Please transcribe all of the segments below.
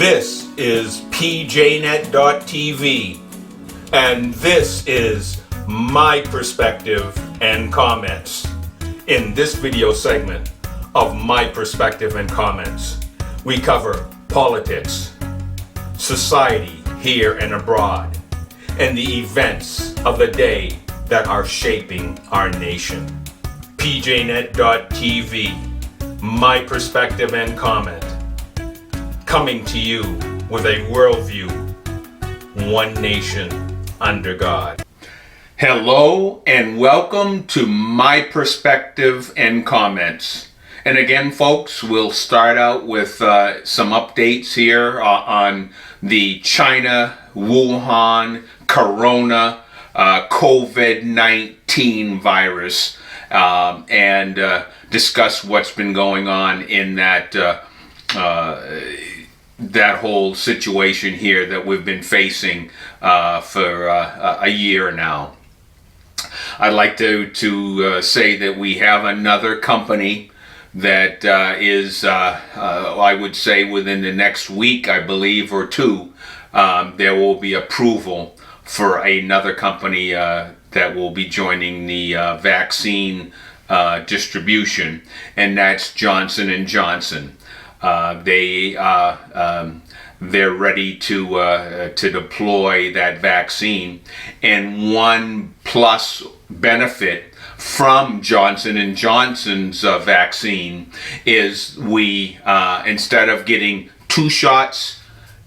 This is PJNET.TV, and this is my perspective and comments. In this video segment of My Perspective and Comments, we cover politics, society here and abroad, and the events of the day that are shaping our nation. PJNET.TV, My Perspective and Comment, coming to you with a worldview, one nation under God. Hello and welcome to My Perspective and Comments. And again, folks, we'll start out with some updates here on the China, Wuhan, Corona, COVID-19 virus, and discuss what's been going on in that whole situation here that we've been facing for a year now. I'd like to say that we have another company that is, I would say within the next week, I believe, or two, there will be approval for another company that will be joining the vaccine distribution, and that's Johnson & Johnson. They're ready to deploy that vaccine, and one plus benefit from Johnson & Johnson's vaccine is we instead of getting 2 shots,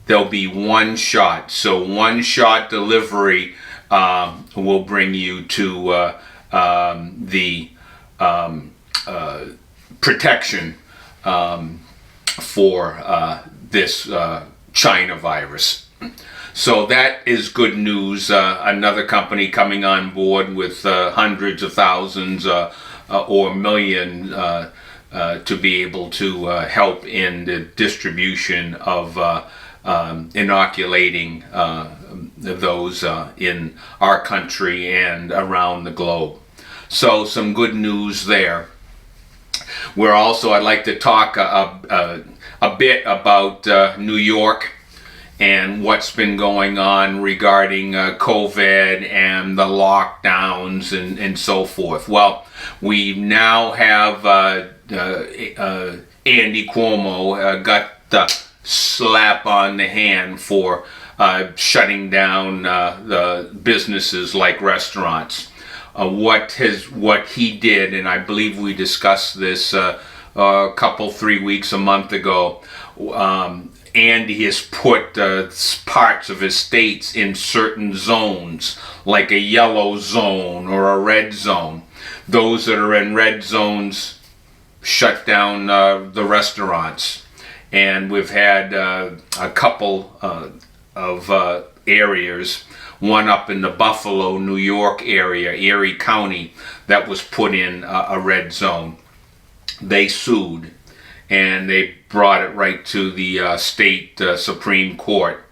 there'll be 1 shot. So 1 shot delivery will bring you to the protection for this China virus. So that is good news. Another company coming on board with hundreds of thousands or million to be able to help in the distribution of inoculating those in our country and around the globe. So some good news there. I'd like to talk a bit about New York and what's been going on regarding COVID and the lockdowns and so forth. Well, we now have Andy Cuomo got the slap on the hand for shutting down the businesses like restaurants. What he did, and I believe we discussed this a month ago, Andy has put parts of his states in certain zones, like a yellow zone or a red zone. Those that are in red zones shut down the restaurants. And we've had a couple of areas, one up in the Buffalo, New York area, Erie County, that was put in a red zone. They sued, and they brought it right to the state Supreme Court.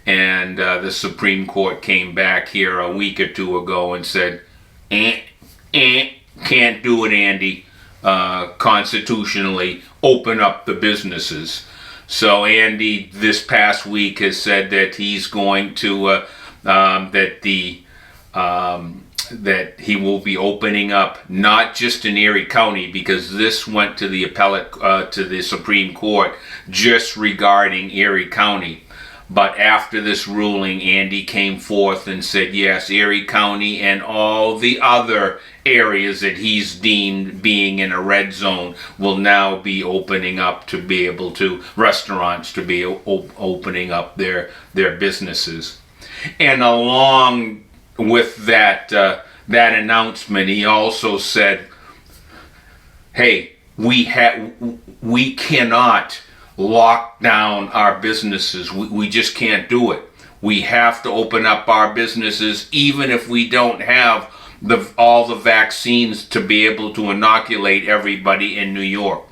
And the Supreme Court came back here a week or two ago and said, can't do it, Andy. Constitutionally, open up the businesses. So Andy this past week has said that he's going to that he will be opening up not just in Erie County, because this went to the appellate to the Supreme Court just regarding Erie County. But after this ruling, Andy came forth and said, yes, Erie County and all the other areas that he's deemed being in a red zone will now be opening up to be able to, restaurants to be opening up their businesses. And along with that announcement, he also said, hey, we cannot lock down our businesses. We just can't do it. We have to open up our businesses even if we don't have all the vaccines to be able to inoculate everybody in New York.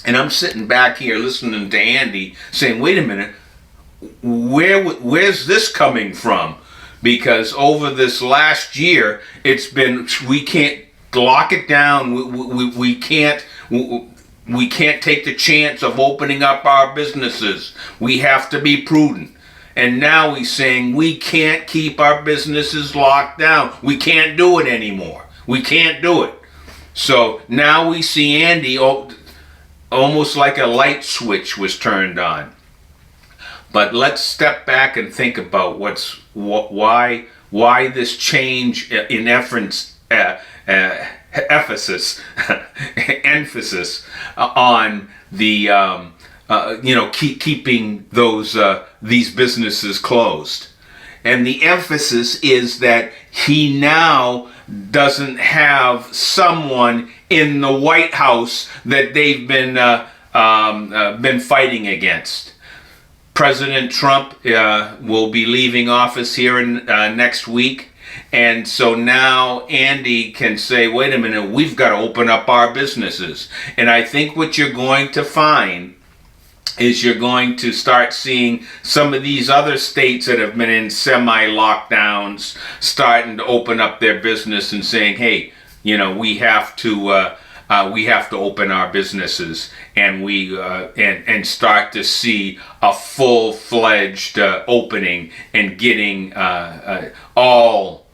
And I'm sitting back here listening to Andy saying, wait a minute, where's this coming from? Because over this last year, it's been, we can't lock it down. We can't. we can't take the chance of opening up our businesses. We have to be prudent. And now he's saying we can't keep our businesses locked down. We can't do it anymore. We can't do it. So now we see Andy, almost like a light switch was turned on. But let's step back and think about why this change in emphasis on the keeping these businesses closed. And the emphasis is that he now doesn't have someone in the White House that they've been fighting against. President Trump will be leaving office here next week. And so now Andy can say, wait a minute, we've got to open up our businesses. And I think what you're going to find is you're going to start seeing some of these other states that have been in semi-lockdowns starting to open up their business and saying, hey, we have to open our businesses, and and start to see a full-fledged opening and getting all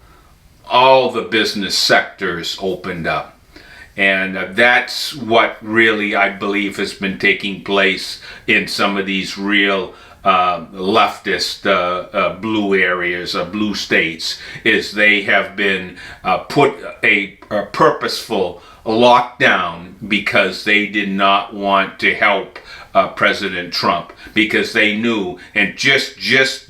the business sectors opened up. And that's what really, I believe, has been taking place in some of these real leftist blue areas, blue states, is they have been put a purposeful lockdown because they did not want to help President Trump, because they knew, and just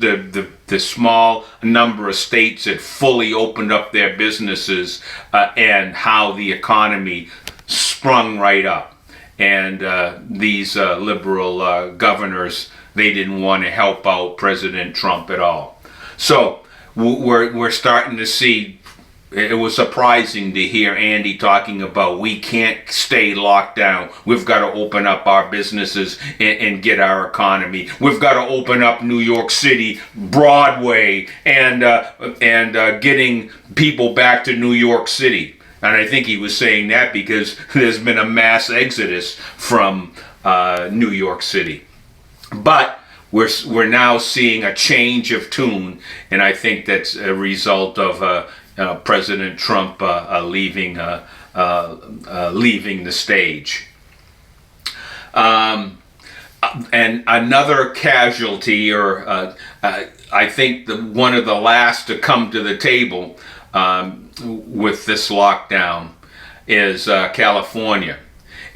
the small number of states that fully opened up their businesses and how the economy sprung right up. And these liberal governors, they didn't want to help out President Trump at all. So we're starting to see. It was surprising to hear Andy talking about we can't stay locked down. We've got to open up our businesses and get our economy. We've got to open up New York City, Broadway, and getting people back to New York City. And I think he was saying that because there's been a mass exodus from New York City. But we're now seeing a change of tune, and I think that's a result of President Trump leaving the stage. And another casualty, or I think one of the last to come to the table with this lockdown, is California.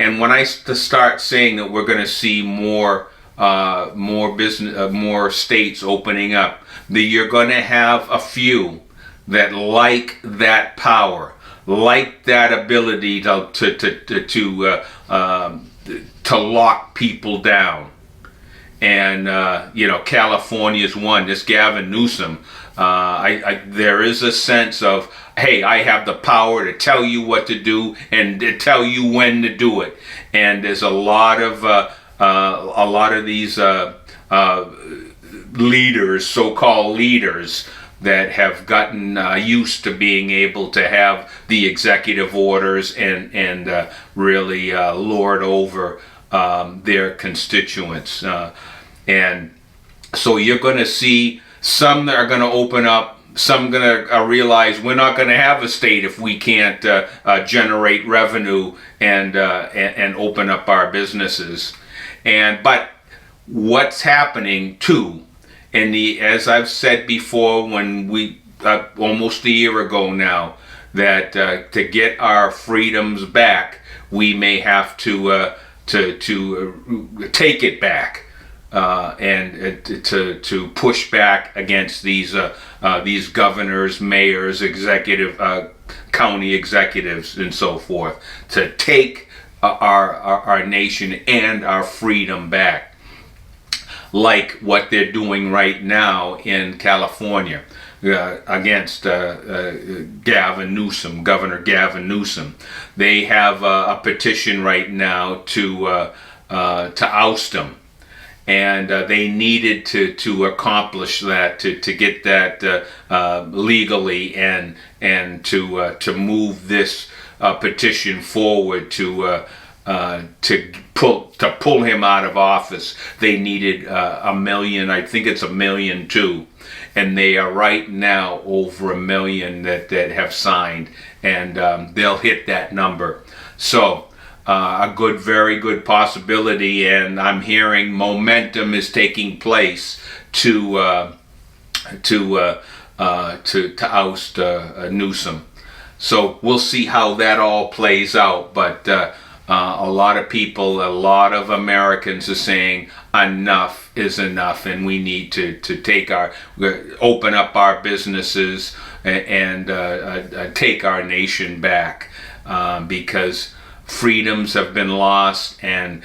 And when I start saying that we're going to see more states opening up, that you're going to have a few that like that power, like that ability to lock people down. And California is one. This Gavin Newsom, there is a sense of, hey, I have the power to tell you what to do and to tell you when to do it. And there's a lot of these leaders, so-called leaders, that have gotten used to being able to have the executive orders and really lord over their constituents. And so you're going to see some that are going to open up, some going to realize we're not going to have a state if we can't generate revenue and open up our businesses. But what's happening too, and as I've said before, when we almost a year ago now, that to get our freedoms back, we may have to take it back and to push back against these governors, mayors, county executives, and so forth, to take our nation and our freedom back. Like what they're doing right now in California against Gavin Newsom, Governor Gavin Newsom. They have a petition right now to oust him, and they needed to accomplish that, to get that legally and to move this petition forward to to pull him out of office. They needed a million. I think it's 1,000,002, and they are right now over 1,000,000 that have signed, and they'll hit that number. So very good possibility, and I'm hearing momentum is taking place to oust Newsom. So we'll see how that all plays out, but a lot of people, a lot of Americans are saying enough is enough, and we need to open up our businesses and take our nation back, because freedoms have been lost, and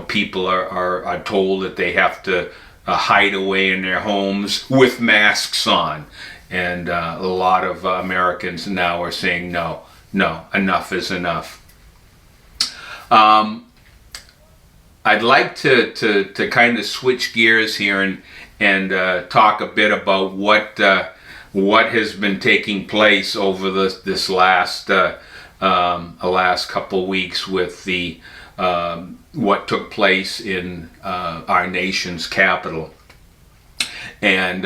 people are told that they have to hide away in their homes with masks on, and a lot of Americans now are saying no, enough is enough. I'd like to kind of switch gears here and talk a bit about what has been taking place over this last couple weeks with the what took place in our nation's capital, and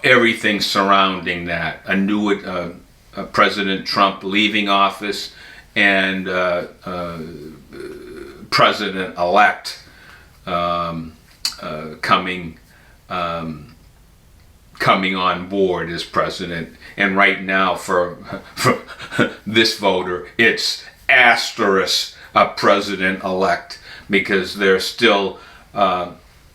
everything surrounding that. A new President Trump leaving office, and President-elect coming on board as president. And right now, for this voter, it's asterisk a president-elect, because they're still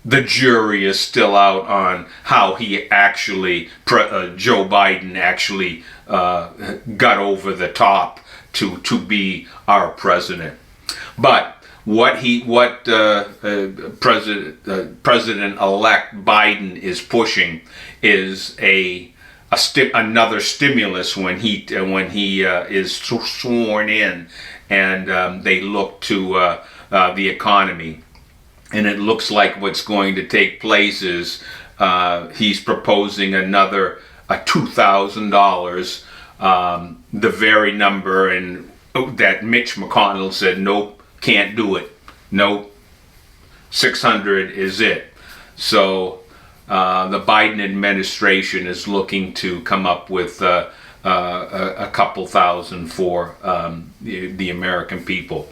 the jury is still out on how he actually Joe Biden actually got over the top to be our president. But President-elect Biden is pushing is another stimulus when he is sworn in, and they look to the economy. And it looks like what's going to take place is he's proposing another $2,000, the very number and that Mitch McConnell said nope, can't do it. Nope, 600 is it. So the Biden administration is looking to come up with a couple thousand for the American people.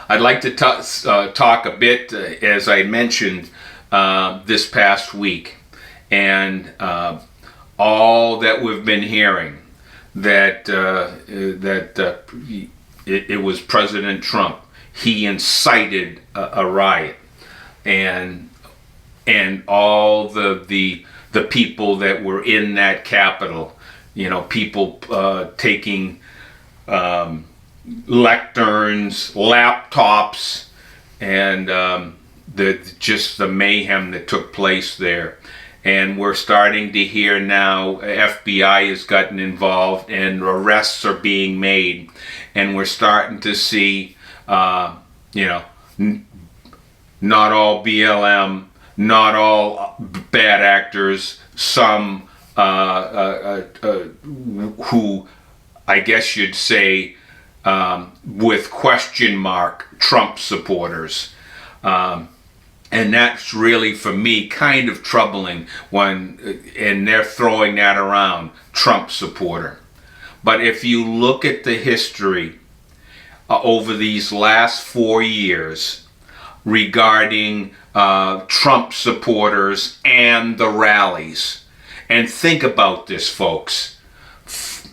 I'd like to talk a bit, as I mentioned, this past week, and all that we've been hearing, that it was President Trump. He incited a riot, and all the people that were in that Capitol, people taking lecterns, laptops, and the mayhem that took place there. And we're starting to hear now FBI has gotten involved and arrests are being made, and we're starting to see not all BLM, not all bad actors, some who I guess you'd say with question mark Trump supporters, and that's really, for me, kind of troubling and they're throwing that around, Trump supporter. But if you look at the history over these last 4 years regarding Trump supporters and the rallies, and think about this, folks,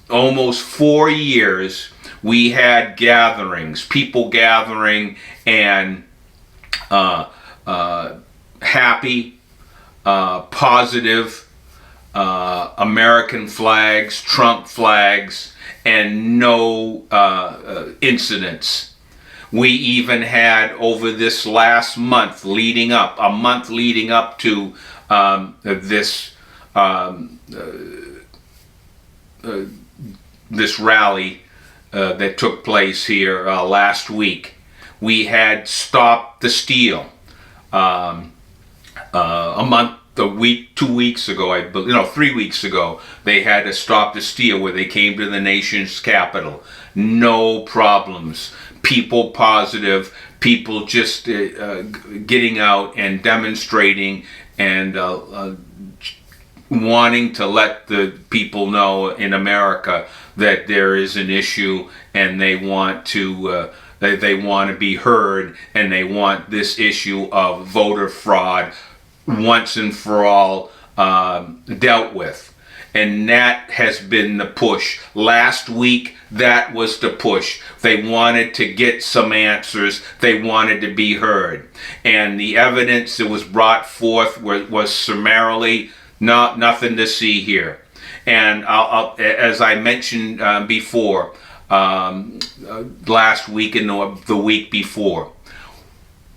almost 4 years we had gatherings, people gathering, and happy, positive American flags, Trump flags, and no incidents. We even had, over this last month leading up to this rally that took place here last week. We had Stop the Steal a month 2 weeks ago, 3 weeks ago, they had to stop the steal where they came to the nation's capital. No problems. People positive, people just getting out and demonstrating and wanting to let the people know in America that there is an issue, and they want to be heard, and they want this issue of voter fraud once and for all dealt with. And that has been the push. Last week, that was the push. They wanted to get some answers. They wanted to be heard. And the evidence that was brought forth was summarily nothing to see here. And as I mentioned before, last week and the week before,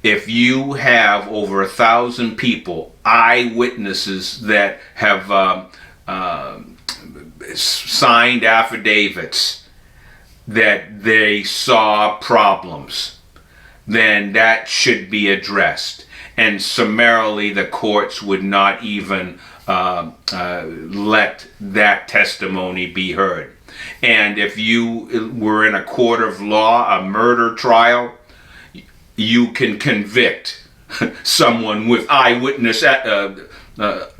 if you have over 1,000 people, eyewitnesses that have signed affidavits that they saw problems, then that should be addressed. And summarily, the courts would not even let that testimony be heard. And if you were in a court of law, a murder trial, you can convict someone with eyewitness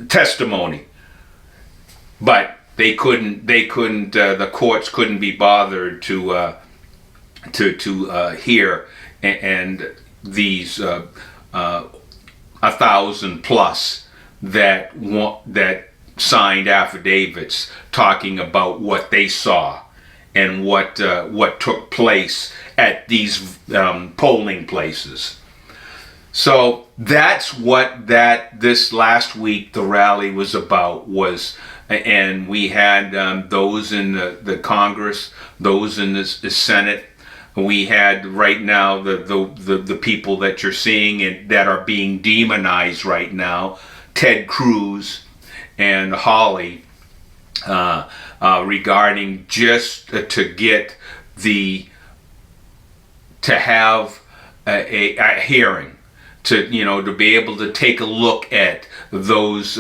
testimony. But they couldn't. The courts couldn't be bothered to hear and these 1,000 plus that signed affidavits talking about what they saw and what took place at these polling places. So that's what this last week the rally was about. And we had those in the Congress, those in the Senate. We had right now the people that you're seeing and that are being demonized right now, Ted Cruz and Holly, regarding just to have a hearing, to be able to take a look at those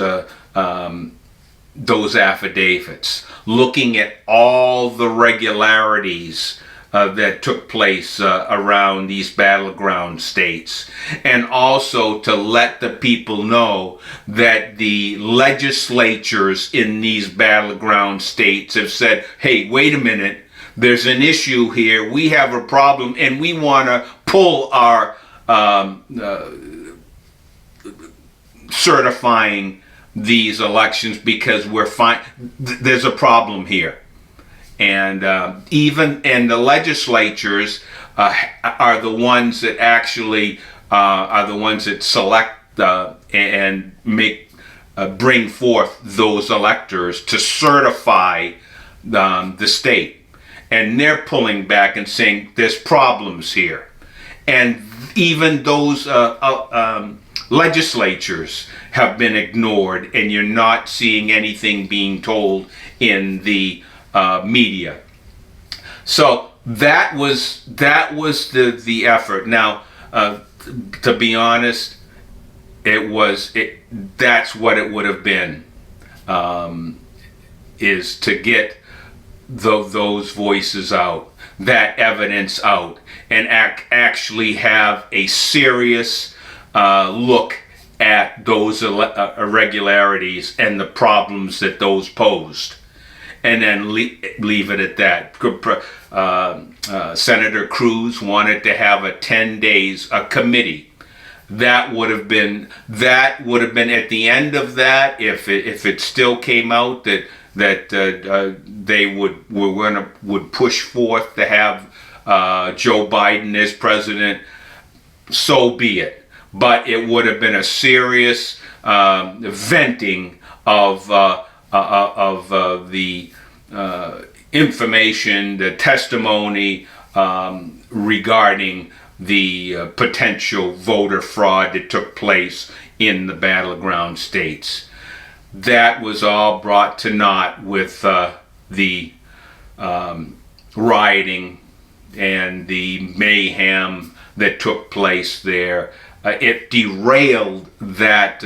affidavits, looking at all the regularities that took place around these battleground states, and also to let the people know that the legislatures in these battleground states have said, hey, wait a minute, there's an issue here, we have a problem, and we want to pull our certifying these elections because there's a problem here. And the legislatures are the ones that actually are the ones that select and bring forth those electors to certify the state. And they're pulling back and saying there's problems here. And even those legislatures have been ignored, and you're not seeing anything being told in the media. So that was the effort. Now, to be honest, that's what it would have been, is to get those voices out, that evidence out, and actually have a serious look at those irregularities and the problems that those posed, and then leave it at that. Senator Cruz wanted to have 10 days, a committee. That would have been at the end of that, if it still came out that they would push forth to have Joe Biden as president, so be it. But it would have been a serious venting of the information, the testimony regarding the potential voter fraud that took place in the battleground states. That was all brought to naught with the rioting and the mayhem that took place there. It derailed that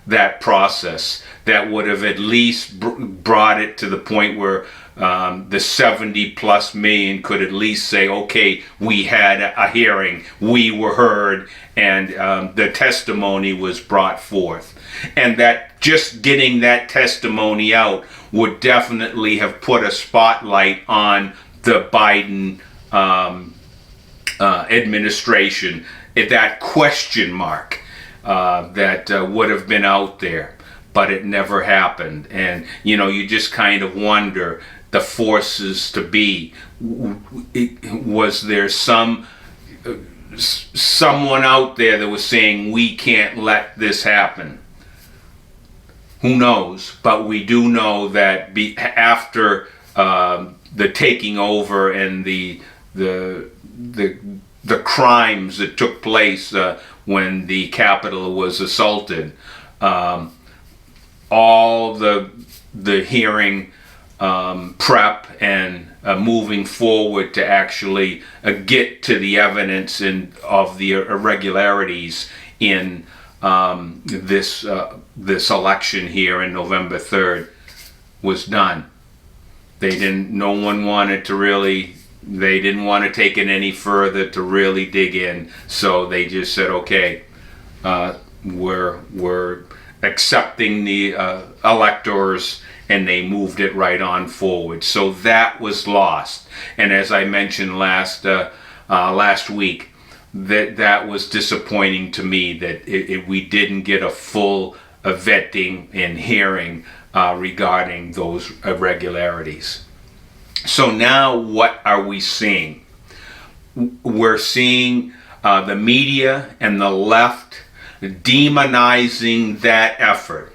that process that would have at least brought it to the point where the 70 plus million could at least say, okay, we had a hearing, we were heard, and the testimony was brought forth. And that just getting that testimony out would definitely have put a spotlight on the Biden administration, that question mark that would have been out there, but it never happened. And you just kind of wonder the forces to be. Was there someone out there that was saying we can't let this happen? Who knows? But we do know that after the taking over and the crimes that took place when the Capitol was assaulted, all the hearing prep and moving forward to actually get to the evidence of the irregularities in this election here in November 3rd was done. No one wanted to really. They didn't want to take it any further to really dig in, so they just said, okay, we're accepting the electors, and they moved it right on forward. So that was lost. And as I mentioned last week, that was disappointing to me that we didn't get a full vetting and hearing regarding those irregularities. So now what are we seeing? We're seeing the media and the left demonizing that effort,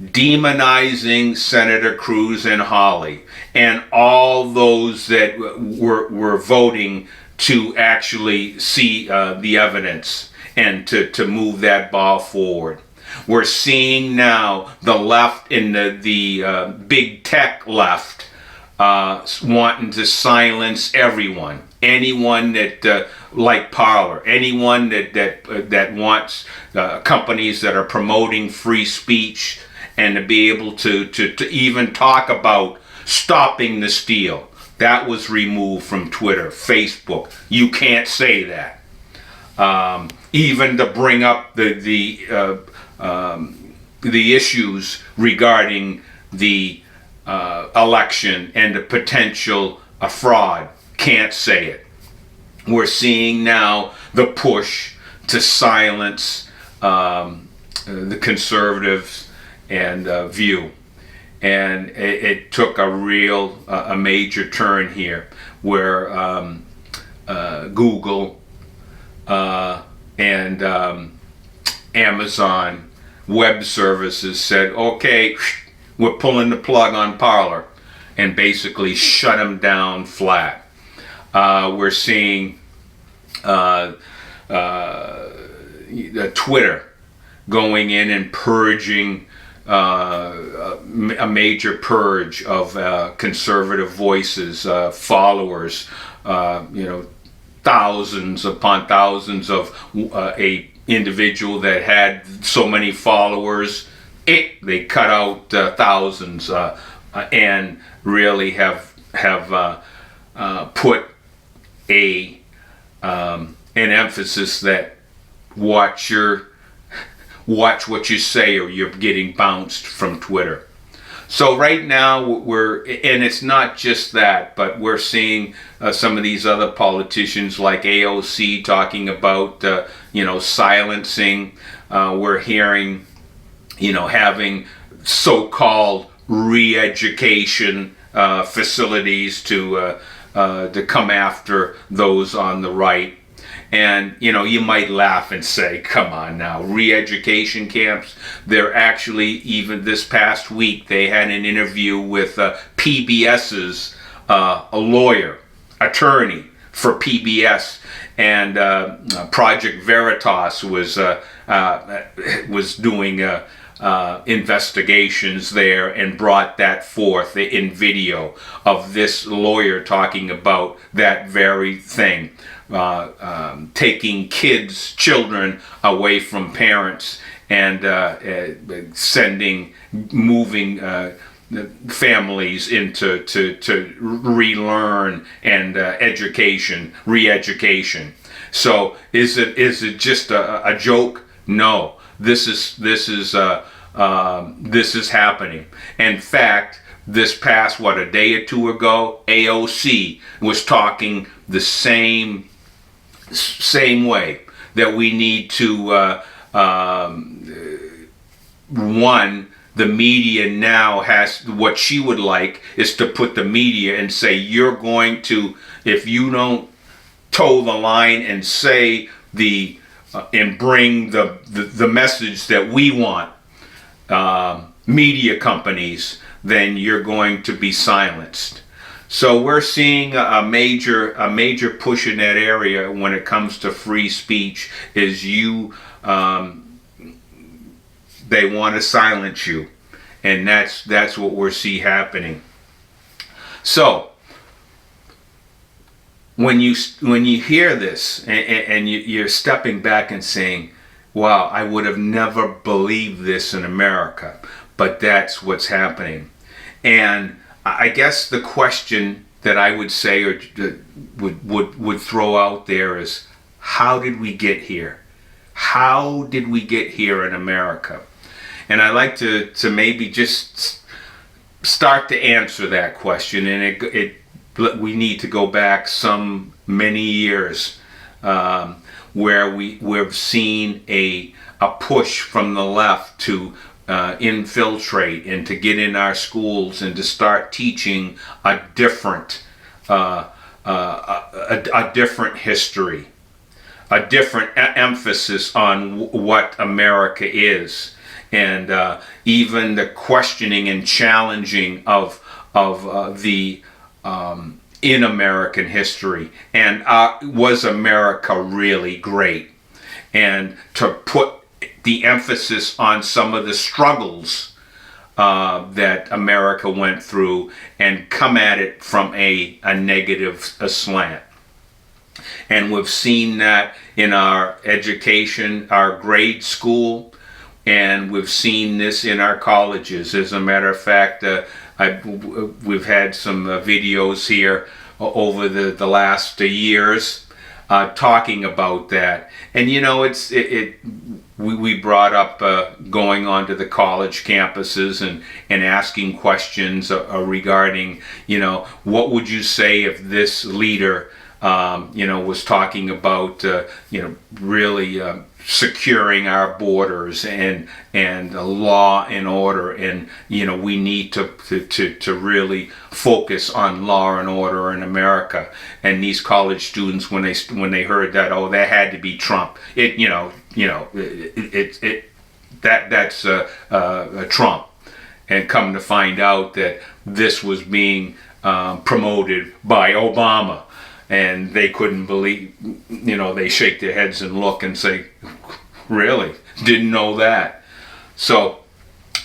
demonizing Senator Cruz and Hawley and all those that were voting to actually see the evidence and to move that ball forward. We're seeing now the left and the big tech left wanting to silence anyone that like Parler, anyone that wants companies that are promoting free speech, and to be able to even talk about stopping the steal. That was removed from Twitter, Facebook. You can't say that. Even to bring up the issues regarding the election and the potential fraud, can't say it. We're seeing now the push to silence the conservatives and View, and it took a major turn here where Google and Amazon Web Services said, okay, we're pulling the plug on Parler, and basically shut them down flat. We're seeing Twitter going in and purging a major purge of conservative voices, followers, thousands upon thousands of a individual that had so many followers. They cut out thousands and really have put an emphasis that watch what you say or you're getting bounced from Twitter. So right now and it's not just that, but we're seeing some of these other politicians like AOC talking about silencing. We're hearing having so-called re-education facilities to come after those on the right. And, you might laugh and say, come on now, re-education camps. They're actually, even this past week, they had an interview with PBS's a attorney for PBS, and Project Veritas was doing investigations there and brought that forth in video of this lawyer talking about that very thing. Taking children away from parents and moving families into to relearn and re-education. So is it just a joke? No, this is happening. In fact, this past a day or two ago, AOC was talking the same way, that we need to the media now has, what she would like is to put the media and say, you're going to, if you don't toe the line and say and bring the message that we want, media companies, then you're going to be silenced. So we're seeing a major push in that area when it comes to free speech. Is they want to silence you, and that's what we're see happening. So when you hear this and you're stepping back and saying, wow, I would have never believed this in America, but that's what's happening. And I guess the question that I would say, or would throw out there, is, how did we get here? How did we get here in America? And I like to maybe just start to answer that question. And we need to go back many years, where we've seen a push from the left to infiltrate and to get in our schools and to start teaching a different history, a different emphasis on what America is, and even the questioning and challenging of the in American history, and was America really great, and to put the emphasis on some of the struggles that America went through and come at it from a negative slant. And we've seen that in our education, our grade school, and we've seen this in our colleges. As a matter of fact, we've had some videos here over the last years talking about that. And we brought up going onto the college campuses and asking questions regarding, what would you say if this leader was talking about, really securing our borders and law and order, and we need to really focus on law and order in America. And these college students, when they heard that, that had to be Trump. That's Trump. And come to find out that this was being promoted by Obama. And they couldn't believe, they shake their heads and look and say, really? Didn't know that. So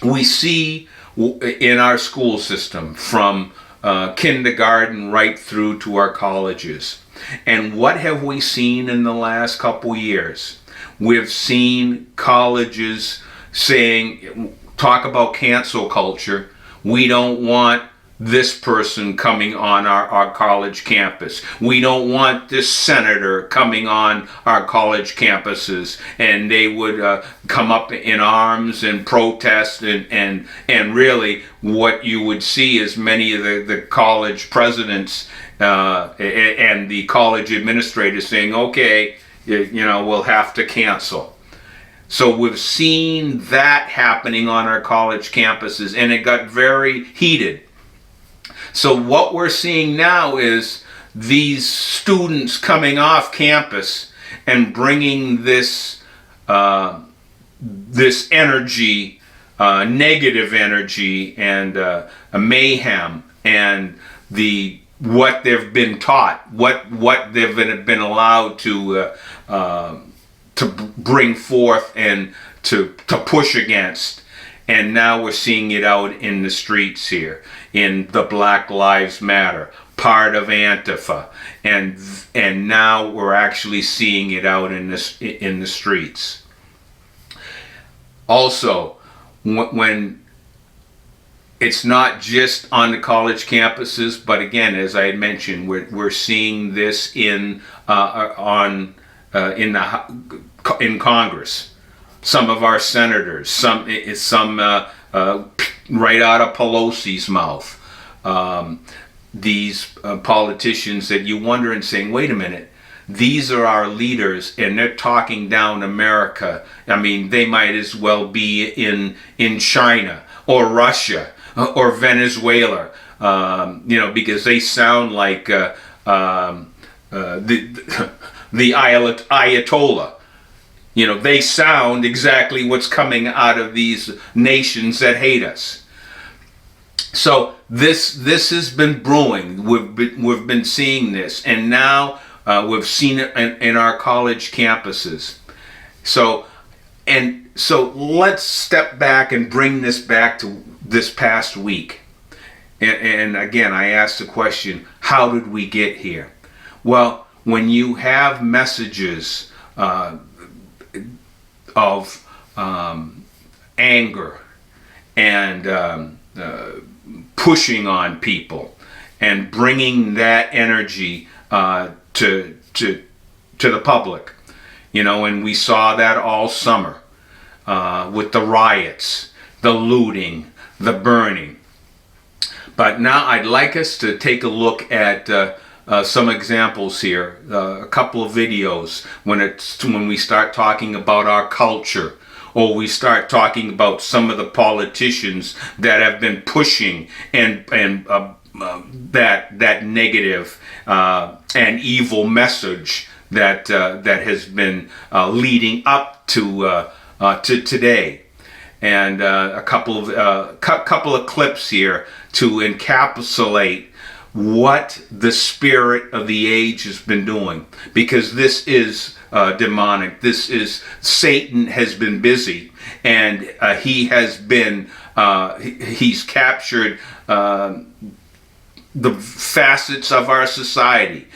we see in our school system, from kindergarten right through to our colleges. And what have we seen in the last couple years? We've seen colleges talk about cancel culture. We don't want this person coming on our college campus. We don't want this senator coming on our college campuses. And they would come up in arms and protest, and really what you would see is many of the college presidents and the college administrators saying, okay, we'll have to cancel. So we've seen that happening on our college campuses, and it got very heated. So what we're seeing now is these students coming off campus and bringing this energy, negative energy, and a mayhem, and what they've been taught, what they've been allowed to bring forth and to push against. And now we're seeing it out in the streets here, in the Black Lives Matter, part of Antifa, and now we're actually seeing it out in the streets. Also, when it's not just on the college campuses, but again, as I had mentioned, we're seeing this in Congress. Some of our senators, some right out of Pelosi's mouth. These politicians that you wonder and saying, wait a minute, these are our leaders and they're talking down America. I mean, they might as well be in China or Russia or Venezuela, because they sound like the Ayatollah. They sound exactly what's coming out of these nations that hate us. So this has been brewing. We've been seeing this, and now we've seen it in our college campuses. So let's step back and bring this back to this past week. And again, I asked the question: how did we get here? Well, when you have messages of anger and pushing on people and bringing that energy to the public, and we saw that all summer with the riots, the looting, the burning. But now I'd like us to take a look at some examples here, a couple of videos when we start talking about our culture, or we start talking about some of the politicians that have been pushing and that negative and evil message that has been leading up to today. And a couple of clips here to encapsulate what the spirit of the age has been doing, because this is demonic. This is Satan has been busy, and he has been he's captured the facets of our society,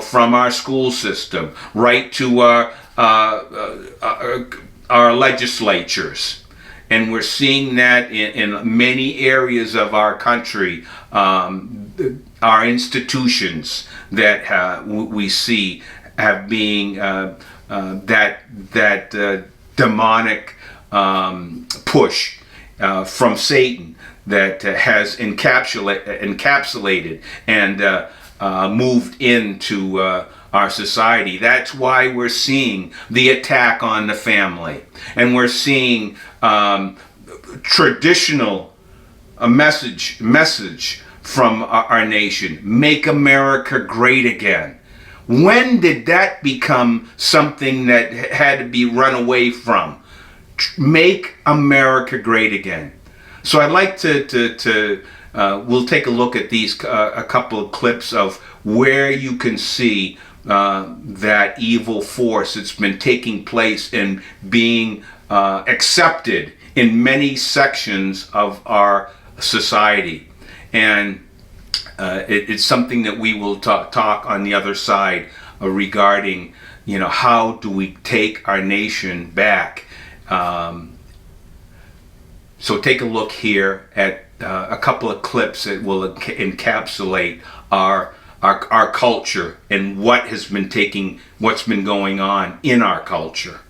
from our school system right to our legislatures. And we're seeing that in many areas of our country, our institutions that we see have being that demonic push from Satan that has encapsulated and moved into our society. That's why we're seeing the attack on the family, and we're seeing traditional message from our nation: make America great again. When did that become something that had to be run away from? Make America great again. So I'd like to we'll take a look at these a couple of clips of where you can see that evil force that's been taking place and being accepted in many sections of our society. And it's something that we will talk on the other side regarding, how do we take our nation back. So take a look here at a couple of clips that will encapsulate our culture and what's been going on in our culture.